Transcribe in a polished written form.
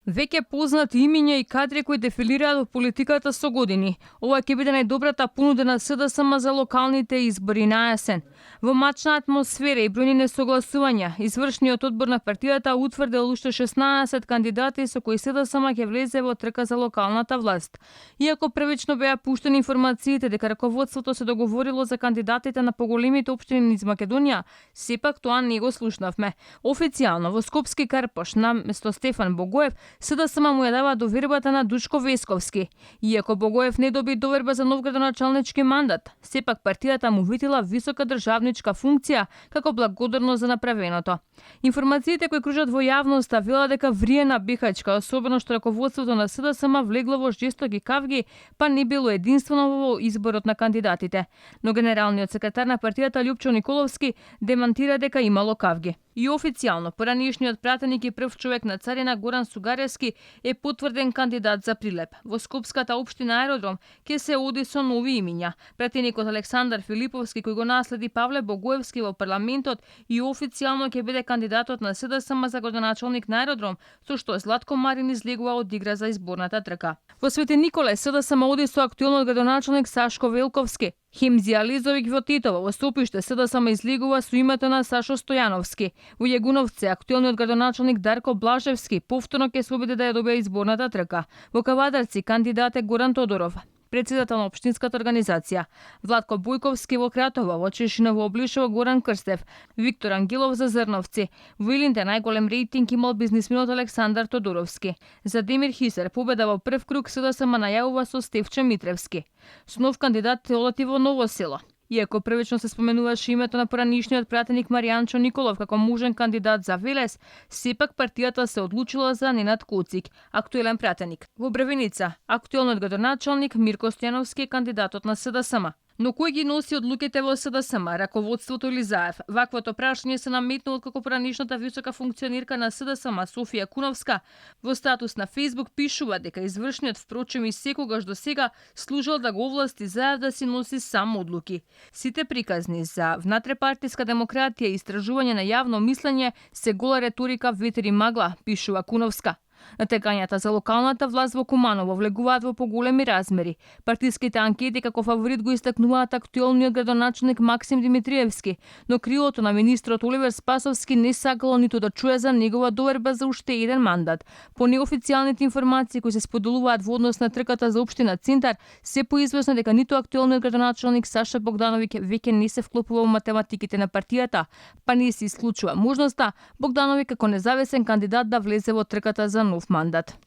Веќе познати имиња и кадри кои дефилираат во политиката со години. Ова ќе биде најдобрата понуда на СДСМ за локалните избори на есен. Во мачна атмосфера и бројни несогласувања, извршниот одбор на партијата утврдил уште 16 кандидати со кои СДСМ ќе влезе во трка за локалната власт. Иако првично беа пуштени информациите дека раководството се договорило за кандидатите на поголемите општини низ Македонија, сепак тоа не го слушнавме. Официјално во Скопски Карпош наместо Стефан Богоев СДСМ му ја дава довербата на Душко Весковски. Иако Богоев не доби доверба за нов градоначалнички мандат, сепак партијата му витила висока државничка функција како благодарност за направеното. Информациите кои кружат во јавноста велат дека врие на Бихачка, особено што раководството на СДСМ влегло во жестоки кавги, па не било единствено во изборот на кандидатите. Но генералниот секретар на партијата Љупчо Николовски демантира дека имало кавги. И официјално, поранишниот пратеник и прв човек на царина Горан Сугаревски е потврден кандидат за Прилеп. Во Скопската општина Аеродром ќе се оди со нови имиња. Пратеникот Александар Филиповски, кој го наследи Павле Богоевски во парламентот, и официјално ќе биде кандидатот на СДСМ за градоначалник на Аеродром, со што Златко Марин излегува од игра за изборната трка. Во Свети Николај СДСМ оди со актуелниот градоначалник Сашко Велковски. Химзија Лизовик во Титово, во Сопиште СДСМ излегува со името на Сашо Стојановски. Во Јагуновце актуелниот градоначалник Дарко Блажевски повторно ќе се обиде да ја добие изборната трка. Во Кавадарци кандидат е Горан Тодоров, председател на општинската организација. Владко Бојковски во Кратово, во Чешиново Облишово Горан Крстев, Виктор Ангелов за Зрновци. Во Илинте најголем рейтинг имал бизнисменот Александар Тодоровски. За Демир Хисер победа во прв круг СДСМ најавува со Стефче Митревски. Со нов кандидат оти во Ново село. Иако првично се споменуваше името на поранишниот пратеник Маријанчо Николов како можен кандидат за Велес, сепак партијата се одлучила за Ненад Коцик, актуелен пратеник. Во Бревеница, актуелниот градоначалник Мирко Стојановски е кандидатот на СДСМ. Но кој ги носи одлуките во СДСМ, раководството или Заев? Ваквото прашање се наметнува како поранишната висока функционерка на СДСМ Софија Куновска во статус на Facebook пишува дека извршниот впрочем и секогаш до сега служел да го овласти Заев да си носи сам одлуки. Сите приказни за внатрепартиска демократија и истражување на јавно мислење се гола реторика, ветер и магла, пишува Куновска. Натекањата за локалната власт во Куманово влегуваат во поголеми размери. Партиските анкети како фаворит го истакнуваат актуелниот градоначалник Максим Димитриевски, но крилото на министрот Оливер Спасовски не сакало ниту да чуе за негова доверба за уште еден мандат. По неофицијалните информации кои се споделуваат во однос на трката за општина Цинтар, се поизвестно дека ниту актуелниот градоначалник Саша Богдановиќ веќе не се вклопува во математиките на партијата, па не се исклучува можноста Богдановиќ како независен кандидат да влезе во трката за нов мандат.